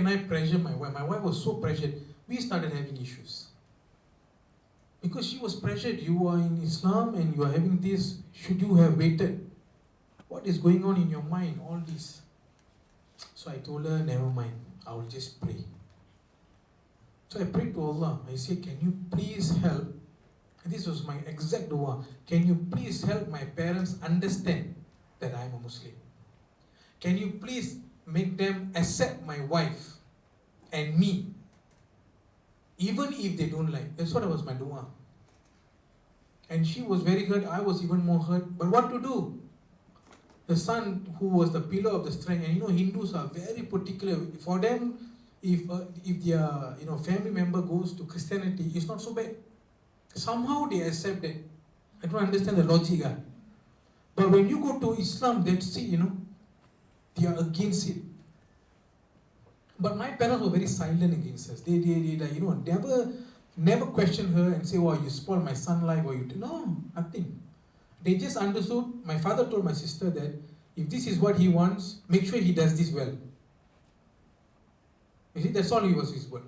I pressure my wife. My wife was so pressured. We started having issues. Because she was pressured. You are in Islam and you are having this. Should you have waited? What is going on in your mind? All this. So I told her, never mind. I will just pray. So I prayed to Allah. I said, can you please help? And this was my exact dua. Can you please help my parents understand that I am a Muslim? Can you please make them accept my wife and me, even if they don't like? That's what was my dua. And she was very hurt. I was even more hurt. But what to do? The son who was the pillar of the strength, and Hindus are very particular. For them, if their family member goes to Christianity, it's not so bad. Somehow they accept it. I don't understand the logic. But when you go to Islam, that's it, they are against it. But my parents were very silent against us. They never questioned her and say, oh, you spoiled my son's life, or you did. No, nothing. They just understood. My father told my sister that if this is what he wants, make sure he does this well. You see, that's all his word.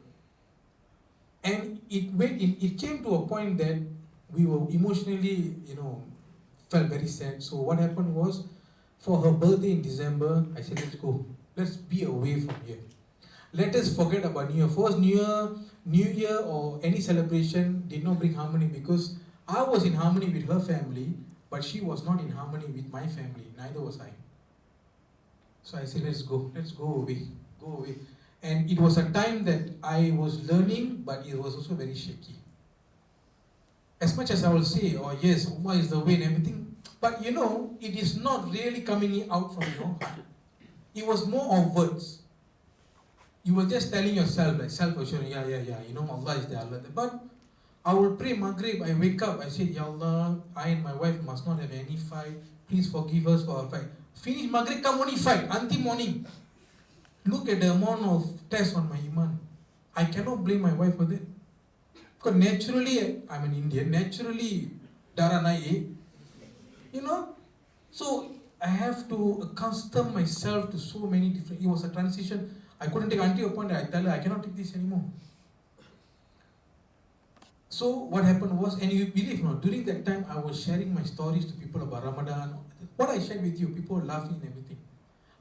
And it came to a point that we were emotionally, felt very sad. So what happened was, for her birthday in December, I said, let's go. Let's be away from here. Let us forget about New Year. First, New Year or any celebration did not bring harmony, because I was in harmony with her family, but she was not in harmony with my family. Neither was I. So I said, let's go away. And it was a time that I was learning, but it was also very shaky. As much as I will say, oh yes, Allah is the way and everything, but it is not really coming out from your heart. It was more of words. You were just telling yourself, like self-assurance, yeah, Allah is there, Allah is there. But I will pray Maghrib, I wake up, I say, Ya Allah, I and my wife must not have any fight. Please forgive us for our fight. Finish Maghrib, come only fight, until morning. Look at the amount of tests on my iman. I cannot blame my wife for that. Because naturally, I'm an Indian, naturally, Dara naik, So I have to accustom myself to so many different, it was a transition. I couldn't take until a point that I tell her, I cannot take this anymore. So what happened was, and you believe not, during that time I was sharing my stories to people about Ramadan. What I shared with you, people were laughing and everything.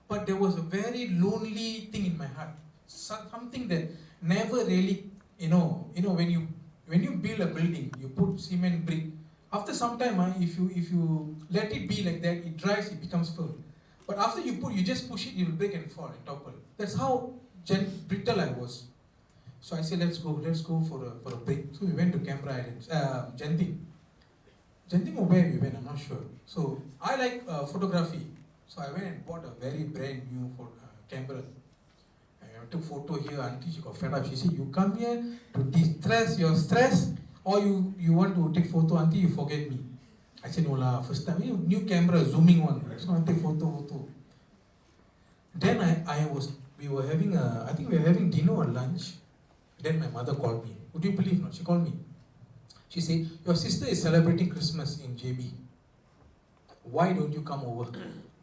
But there was a very lonely thing in my heart. Something that never really, when you build a building, you put cement brick. After some time, if you let it be like that, it dries, it becomes firm. But after you just push it, it will break and fall and topple. That's how brittle I was. So I said, let's go for a break. So we went to Canberra Islands, Genting. Genting or where we went, I'm not sure. So I like photography. So I went and bought a very brand new camera. I took photo here until she got fed up. She said, you come here to distress your stress, or you want to take photo until you forget me. I said, no lah, first time, new camera, zooming one. So I want to take photo. Then we were having dinner or lunch. Then my mother called me. Would you believe not? She called me. She said, your sister is celebrating Christmas in JB. Why don't you come over?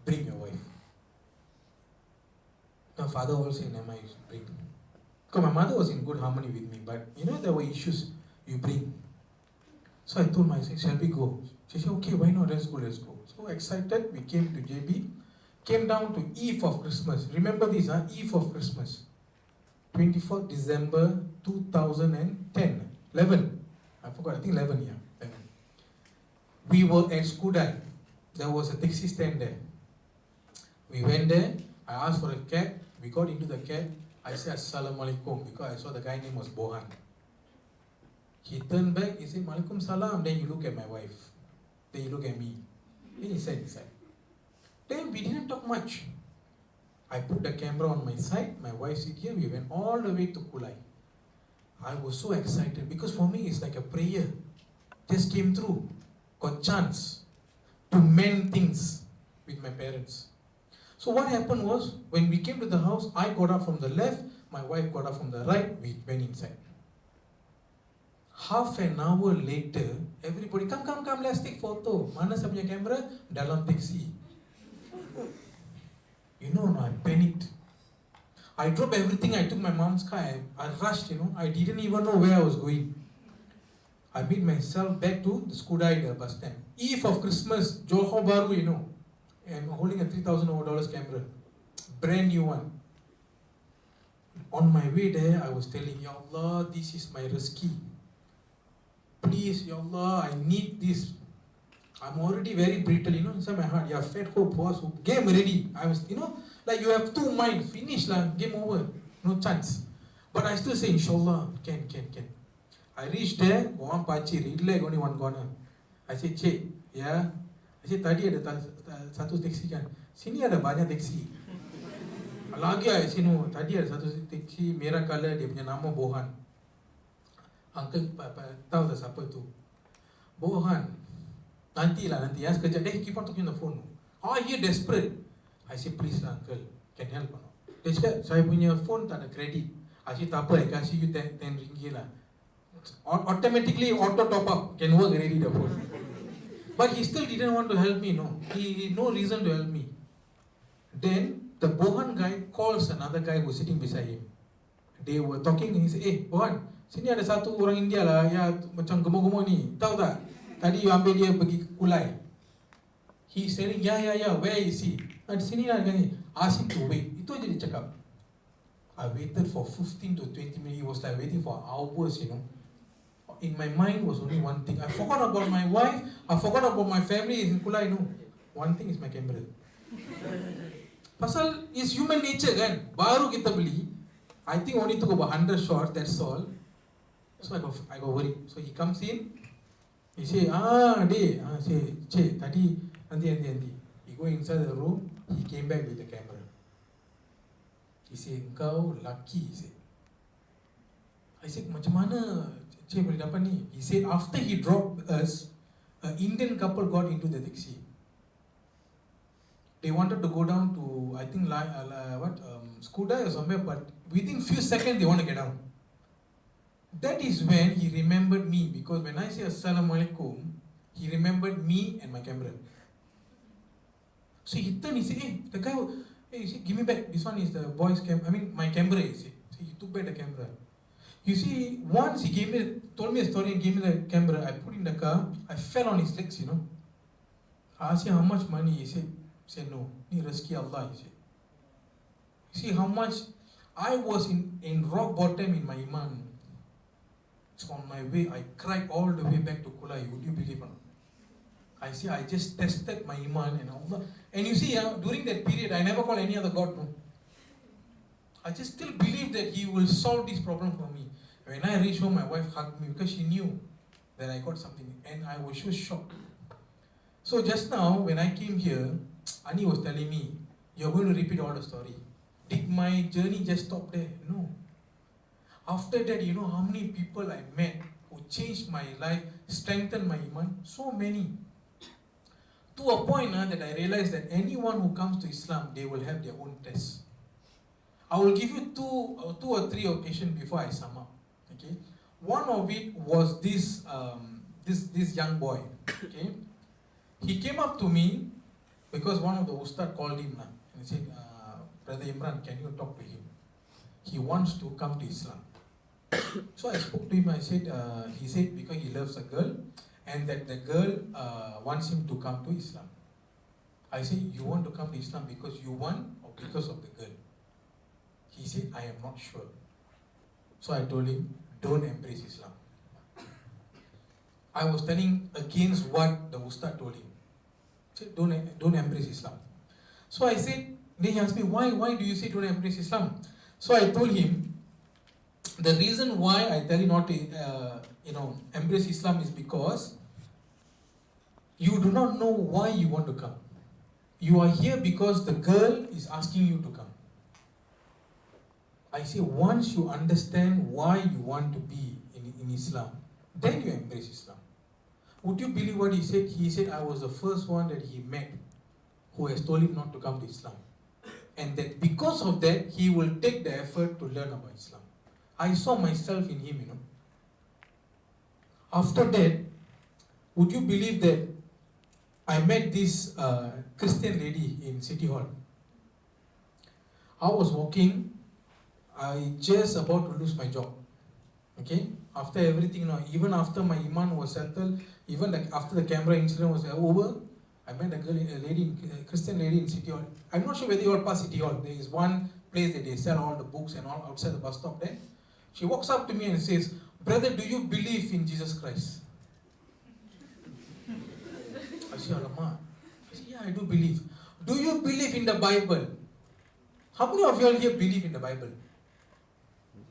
Bring your wife. My father also said, never mind, bring. Because my mother was in good harmony with me, but there were issues. You bring. So I told myself, shall we go? She said, okay, why not? Let's go. So excited, we came to JB. Came down to Eve of Christmas. Remember this, Eve of Christmas. 24th December 2010. 11. I forgot, I think 11, yeah. 11. We were at Skudai. There was a taxi stand there. We went there. I asked for a cab. We got into the cab. I said, Assalamualaikum, because I saw the guy's name was Bohan. He turned back, he said, Malikum Salam. Then you look at my wife. Then you look at me. Then he said inside. Then we didn't talk much. I put the camera on my side, my wife sit here, we went all the way to Kulai. I was so excited because for me it's like a prayer. Just came through. Got chance to mend things with my parents. So what happened was, when we came to the house, I got up from the left, my wife got up from the right, we went inside. Half an hour later, everybody, come, let's take photo. Mana saya punya camera? Dalam taxi. I panicked. I dropped everything, I took my mom's car, I rushed, I didn't even know where I was going. I made myself back to the Skudai bus stand. Eve of Christmas, Johor Baru, and holding a $3,000 camera. Brand new one. On my way there, I was telling, Ya Allah, this is my rezeki. Please, Ya Allah, I need this. I'm already very brittle, inside my heart. Yeah, fat hope was game ready. I was, like you have two minds. Finish lah, game over. No chance. But I still say, Inshallah, can. I reached there, one pachi, red leg, only one corner. I said, Cik, yeah. I said, tadi ada satu taxi kan. Sini ada banyak taxi. Lagi I said, no, tadi ada satu taxi merah color, dia punya nama Bohan. Uncle tahu tak siapa tu? Bohan. Nanti ya, sekejap. Then he keep on talking on the phone. How are you desperate? I said, please lah, uncle, can help or not? Dia cakap, saya punya phone tak ada credit. I said, tak apa, I kasih you 10 ringgit lah. Automatically auto top up, can work already the phone. But he still didn't want to help me, no. He no reason to help me. Then the Bohan guy calls another guy who was sitting beside him. They were talking and he said, Bohan, sini ada satu orang India lah, ya macam gemuk-gemuk ni. Tahu tak? Tadi you ambil dia pergi Kulai. He's saying, yeah, where is he? Di sini lah, ask him to wait. Itu aja dia cakap. I waited for 15 to 20 minutes. He was like waiting for hours, In my mind was only one thing. I forgot about my wife. I forgot about my family in Kulai. One thing is my camera. Pasal it's human nature kan. Baru kita beli. I think only took about 100 shots. That's all. So I got worried. So he comes in. He say, Dey. I say, Cik, tadi nanti. He go inside the room. He came back with the camera. He said, engkau lucky. He said. I said, macam mana Cik boleh dapat ni? He said, after he dropped us, an Indian couple got into the taxi. They wanted to go down to, I think, Skudai or somewhere, but within few seconds they want to get down. That is when he remembered me, because when I say Assalamualaikum, he remembered me and my camera. So he turned, he said, the guy, he said, give me back, this one is the boy's my camera, he said. So he took back the camera. You see, once he told me a story and gave me the camera, I put in the car, I fell on his legs, I asked him how much money, he said no, ni rezeki Allah, he said. You see how much, I was in rock bottom in my iman. So on my way, I cried all the way back to Kulai, would you believe or not? I say, I just tested my iman and Allah. And you see, during that period, I never called any other God, no. I just still believe that He will solve this problem for me. When I reached home, my wife hugged me because she knew that I got something, and I was so shocked. So just now, when I came here, Ani was telling me, you're going to repeat all the story. Did my journey just stop there? No. After that, you know how many people I met who changed my life, strengthened my iman? So many. To a point that I realized that anyone who comes to Islam, they will have their own tests. I will give you two or three occasions before I sum up. Okay, one of it was this young boy. Okay, he came up to me because one of the ustad called him and he said, Brother Imran, can you talk to him? He wants to come to Islam. So I spoke to him. I said, he said because he loves a girl and that the girl wants him to come to Islam. I said, you want to come to Islam because you want or because of the girl? He said, I am not sure. So I told him, don't embrace Islam. I was telling against what the Ustad told him. He said, don't embrace Islam. So I said, then he asked me, why do you say don't embrace Islam? So I told him, the reason why I tell you not to embrace Islam is because you do not know why you want to come. You are here because the girl is asking you to come. I say, once you understand why you want to be in Islam, then you embrace Islam. Would you believe what he said? He said, I was the first one that he met who has told him not to come to Islam. And that because of that, he will take the effort to learn about Islam. I saw myself in him, After that, would you believe that I met this Christian lady in City Hall? I was walking I just about to lose my job. Okay, after everything, even after my iman was settled, even like after the camera incident was over, I met a Christian lady in City Hall. I'm not sure whether you all pass City Hall. There is one place that they sell all the books and all outside the bus stop there. She walks up to me and says, "Brother, do you believe in Jesus Christ?" I say, "Alamak." I say, "Yeah, I do believe." "Do you believe in the Bible?" How many of you all here believe in the Bible?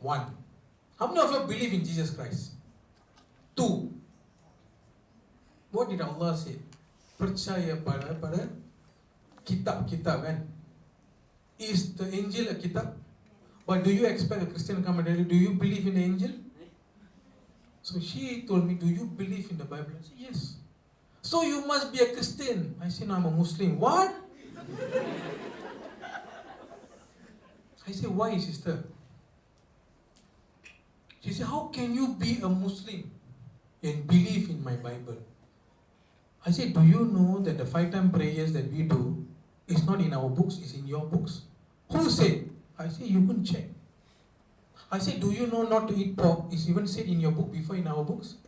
One. How many of you believe in Jesus Christ? Two. What did Allah say? Percaya pada kitab-kitab, kan? Is the angel a kitab? But do you expect a Christian to come and tell you, do you believe in the angel? So she told me, "Do you believe in the Bible?" I said, "Yes." "So you must be a Christian." I said, "No, I'm a Muslim." "What?" I said, "Why, sister?" She said, "How can you be a Muslim and believe in my Bible?" I said, "Do you know that the 5-time prayers that we do is not in our books, it's in your books?" "Who said?" I said, "You can check." I said, "Do you know not to eat pork is even said in your book before in our books?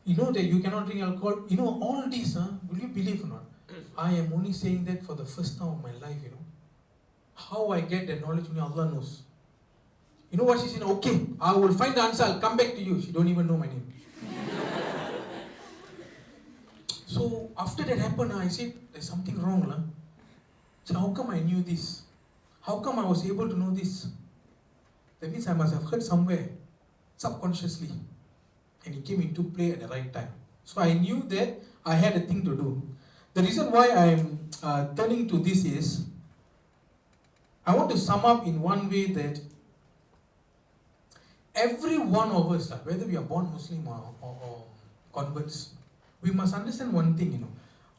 You know that you cannot drink alcohol? You know all this, will you believe or not?" I am only saying that for the first time of my life, How I get that knowledge, only Allah knows. You know what she said? "Okay, I will find the answer, I'll come back to you." She don't even know my name. So after that happened, I said, "There's something wrong. So how come I knew this? How come I was able to know this?" That means I must have heard somewhere, subconsciously. And it came into play at the right time. So I knew that I had a thing to do. The reason why I am turning to this is, I want to sum up in one way that every one of us, whether we are born Muslim or converts, we must understand one thing,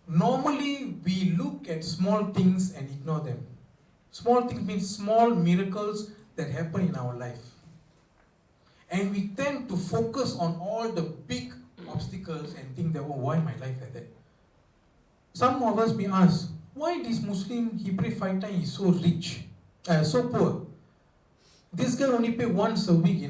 Normally, we look at small things and ignore them. Small things means small miracles that happen in our life. And we tend to focus on all the big obstacles and think that, why my life like that? Some of us may ask, why this Muslim, he pray 5 times, he's so rich, so poor? This guy only pay once a week,